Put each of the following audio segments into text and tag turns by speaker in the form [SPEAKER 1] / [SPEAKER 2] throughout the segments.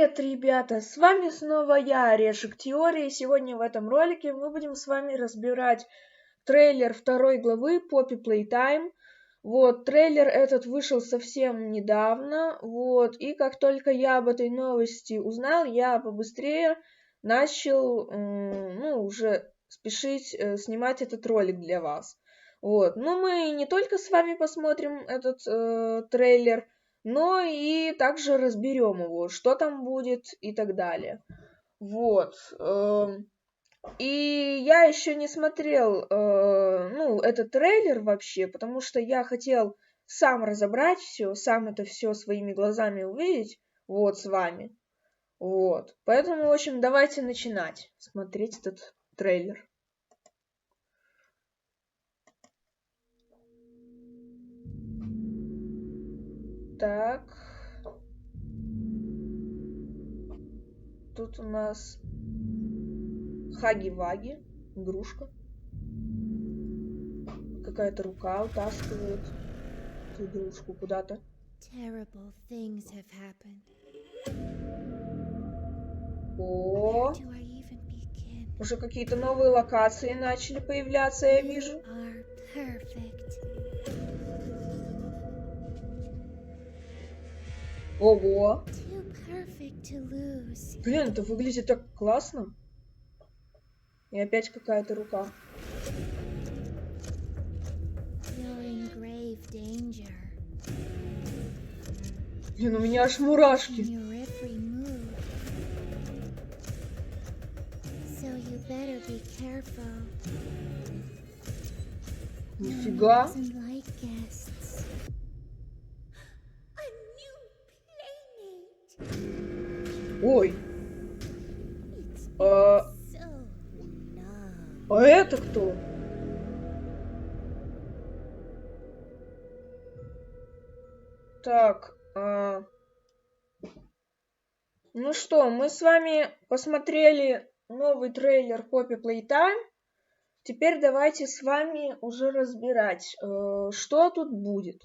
[SPEAKER 1] Привет, ребята! С вами снова я, Орешек Теории. Сегодня в этом ролике мы будем с вами разбирать трейлер второй главы Poppy Playtime. Трейлер этот вышел совсем недавно, и как только я об этой новости узнал, я побыстрее начал, уже спешить снимать этот ролик для вас. Но мы не только с вами посмотрим этот трейлер, но и также разберем его, что там будет и так далее. И я еще не смотрел, этот трейлер вообще, потому что я хотел сам разобрать все, сам это все своими глазами увидеть, с вами. Поэтому, в общем, давайте начинать смотреть этот трейлер. Так. Тут у нас Хаги-Ваги, игрушка. Какая-то рука утаскивает эту игрушку куда-то. О, уже какие-то новые локации начали появляться, я вижу. Ого! Блин, это выглядит так классно. И опять какая-то рука. Блин, у меня аж мурашки. Нифига. Ой. А это кто? Так. Ну что, мы с вами посмотрели новый трейлер Poppy Playtime. Теперь давайте с вами уже разбирать, что тут будет.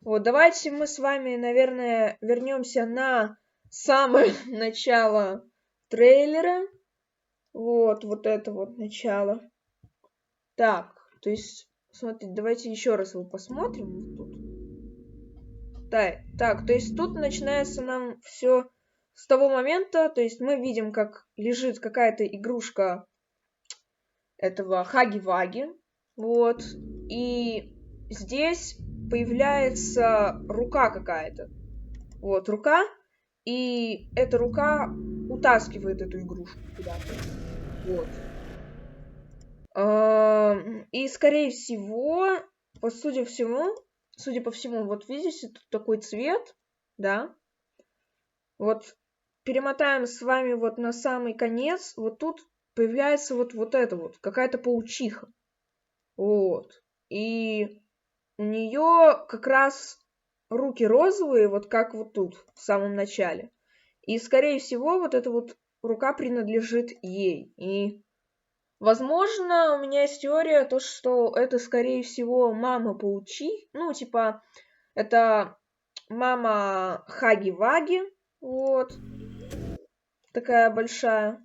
[SPEAKER 1] Давайте мы с вами, наверное, вернемся на самое начало трейлера. Вот это вот начало. Так, то есть, смотрите, давайте еще раз его посмотрим. Так, то есть тут начинается нам все с того момента, то есть мы видим, как лежит какая-то игрушка этого Хаги-Ваги. И здесь появляется рука какая-то. Рука. И эта рука утаскивает эту игрушку куда-то. И скорее всего, судя по всему, видите, тут такой цвет, да? Перемотаем с вами на самый конец. Тут появляется это какая-то паучиха. И у нее как раз руки розовые, как тут, в самом начале. И, скорее всего, эта рука принадлежит ей. И, возможно, у меня есть теория, что это, скорее всего, мама паучихи. Это мама Хаги-Ваги. Такая большая.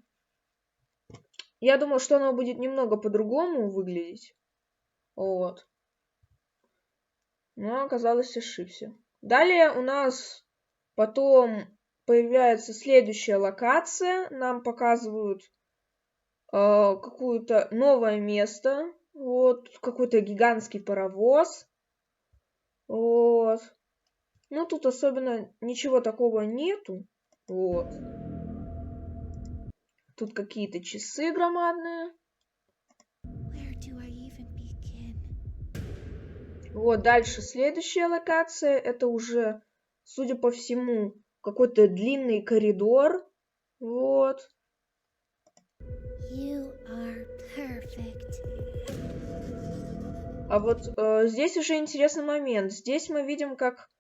[SPEAKER 1] Я думала, что она будет немного по-другому выглядеть. Но оказалось, ошибся. Далее у нас потом появляется следующая локация. Нам показывают какое-то новое место. Какой-то гигантский паровоз. Тут особенно ничего такого нету. Тут какие-то часы громадные. Дальше следующая локация. Это уже, судя по всему, какой-то длинный коридор. Здесь уже интересный момент. Здесь мы видим, как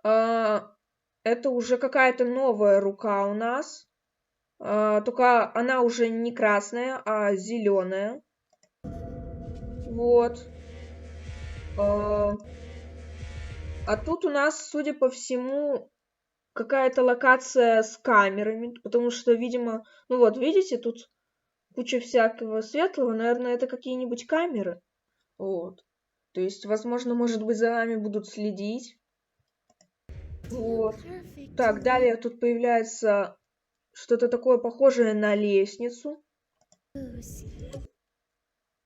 [SPEAKER 1] это уже какая-то новая рука у нас. Только она уже не красная, а зеленая. А тут у нас, судя по всему, какая-то локация с камерами, потому что, видимо, ну вот, видите, тут куча всякого светлого, наверное, это какие-нибудь камеры. Вот. То есть, возможно, может быть, за нами будут следить. Вот. Так, далее тут появляется что-то такое похожее на лестницу.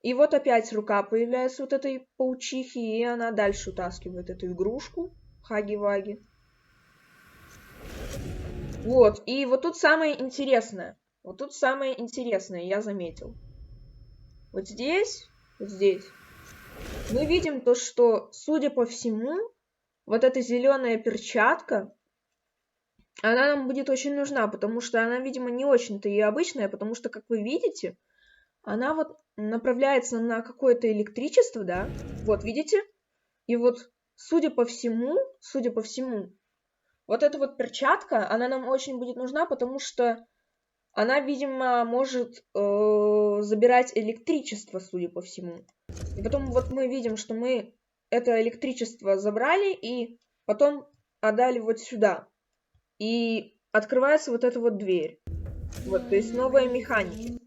[SPEAKER 1] И вот опять рука появляется вот этой паучихи, и она дальше утаскивает эту игрушку. Хаги-ваги. Вот, и вот тут самое интересное. Вот тут самое интересное, я заметил. Вот здесь мы видим то, что, судя по всему, вот эта зеленая перчатка, она нам будет очень нужна, потому что она, видимо, не очень-то и обычная, потому что, как вы видите, она вот направляется на какое-то электричество, да? Вот, видите? И вот, судя по всему, вот эта вот перчатка, она нам очень будет нужна, потому что она, видимо, может забирать электричество, судя по всему. И потом вот мы видим, что мы это электричество забрали и потом отдали вот сюда. И открывается вот эта вот дверь. Вот, то есть новая механика.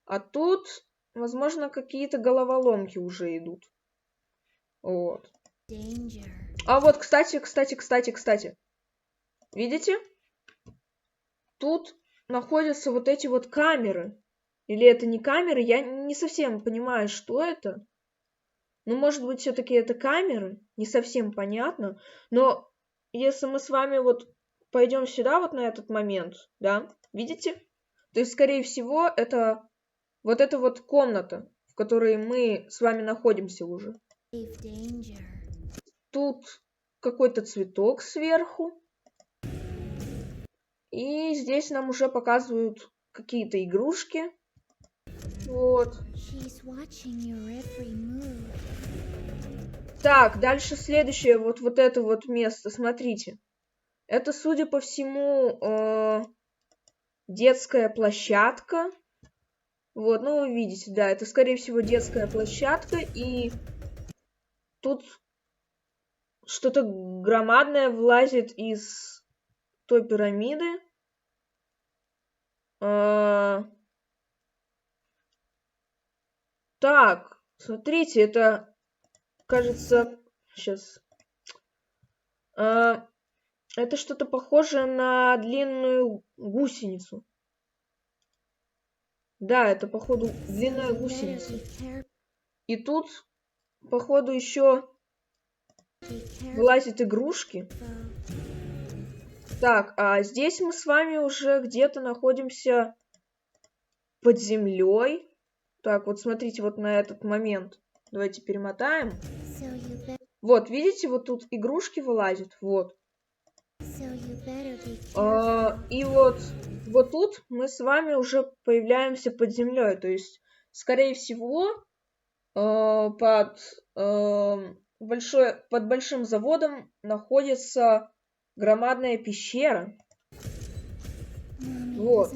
[SPEAKER 1] А тут, возможно, какие-то головоломки уже идут. Вот. А вот, кстати. Видите? Тут находятся вот эти вот камеры. Или это не камеры? Я не совсем понимаю, что это. Ну, может быть, все-таки это камеры? Не совсем понятно. Но если мы с вами вот пойдем сюда, вот на этот момент, да, видите? То есть, скорее всего, это вот эта вот комната, в которой мы с вами находимся уже. Тут какой-то цветок сверху. И здесь нам уже показывают какие-то игрушки. Вот. Так, дальше следующее, вот это вот место, смотрите. Это, судя по всему, детская площадка. Вот, ну вы видите, да, это, скорее всего, детская площадка, и тут что-то громадное вылазит из той пирамиды. Так, смотрите, это, кажется, сейчас. Это что-то похожее на длинную гусеницу. Да, это, походу, длинная гусеница. И тут, походу, еще вылазят игрушки. Так, а здесь мы с вами уже где-то находимся под землей. Так, вот смотрите вот на этот момент. Давайте перемотаем. Вот, видите, вот тут игрушки вылазят. Вот. И вот тут мы с вами уже появляемся под землей. То есть, скорее всего, под большим заводом находится громадная пещера. Вот.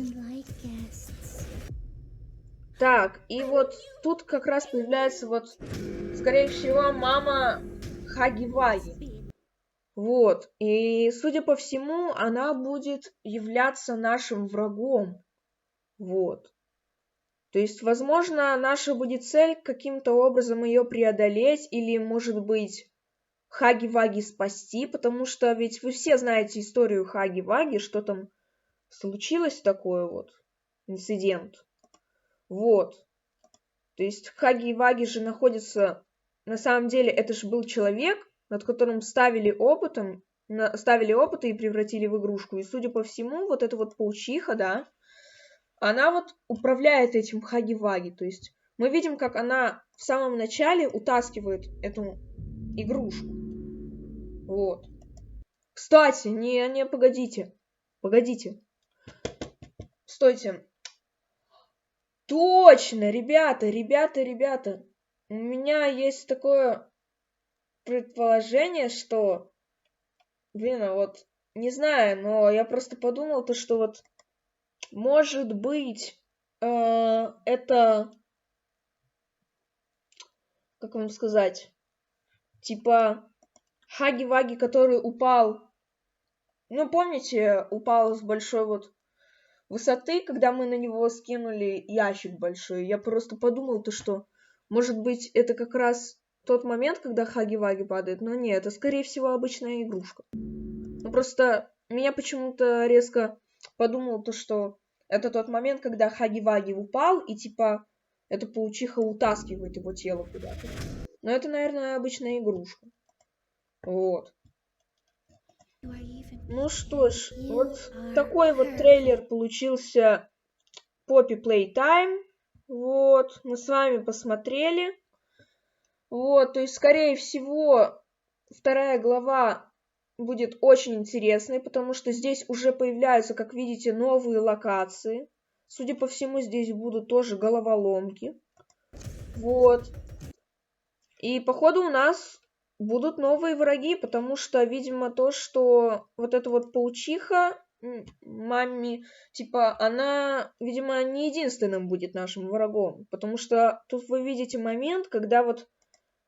[SPEAKER 1] Так, и вот тут как раз появляется вот, скорее всего, мама Хаги-Ваги. Вот. И, судя по всему, она будет являться нашим врагом. Вот. То есть, возможно, наша будет цель каким-то образом ее преодолеть, или, может быть, Хаги-Ваги спасти, потому что ведь вы все знаете историю Хаги-Ваги, что там случилось такое вот, инцидент. Вот. То есть Хаги-Ваги же находится, на самом деле, это же был человек, над которым ставили опыты и превратили в игрушку. И, судя по всему, вот эта вот паучиха, да, она вот управляет этим Хаги-Ваги. То есть мы видим, как она в самом начале утаскивает эту игрушку. Вот. Кстати, погодите. Стойте. Точно, ребята. У меня есть такое предположение, что, вот, не знаю, но я просто подумал, то, что вот, может быть, это, как вам сказать, типа Хаги-Ваги, который упал Ну, помните, упал с большой вот высоты, когда мы на него скинули ящик большой. Я просто подумал, то что, может быть, это как раз тот момент, когда Хаги-Ваги падает. Но нет, это, скорее всего, обычная игрушка. Ну, просто меня почему-то резко подумал то, что это тот момент, когда Хаги-Ваги упал, и типа эта паучиха утаскивает его тело куда-то. Но это, наверное, обычная игрушка. Вот. Ну что ж, вот такой вот трейлер получился Poppy Playtime. Вот, мы с вами посмотрели. Вот, то есть, скорее всего, вторая глава будет очень интересной, потому что здесь уже появляются, как видите, новые локации. Судя по всему, здесь будут тоже головоломки. Вот. И, походу, у нас будут новые враги, потому что, видимо, то, что вот эта вот паучиха, Мамми, типа, она, видимо, не единственным будет нашим врагом, потому что тут вы видите момент, когда вот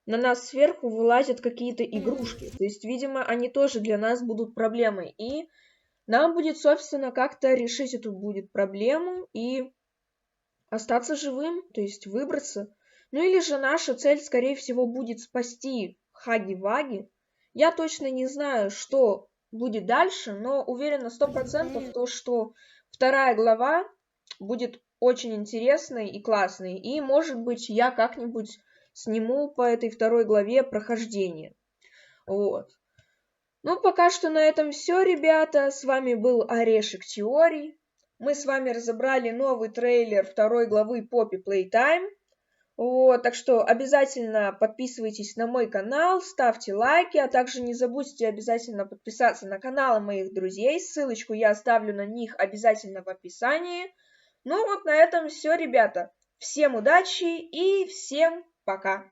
[SPEAKER 1] на нас сверху вылазят какие-то игрушки, то есть, видимо, они тоже для нас будут проблемой, и нам будет, собственно, как-то решить эту будет проблему и остаться живым, то есть выбраться. Ну или же наша цель, скорее всего, будет спасти Хаги-Ваги. Я точно не знаю, что будет дальше, но уверена 100% то, что вторая глава будет очень интересной и классной. И, может быть, я как-нибудь сниму по этой второй главе прохождение. Вот. Ну, пока что на этом все, ребята. С вами был Орешек Теорий. Мы с вами разобрали новый трейлер второй главы Poppy Playtime. Вот, так что обязательно подписывайтесь на мой канал, ставьте лайки, а также не забудьте обязательно подписаться на каналы моих друзей. Ссылочку я оставлю на них обязательно в описании. Ну вот на этом все, ребята. Всем удачи и всем пока!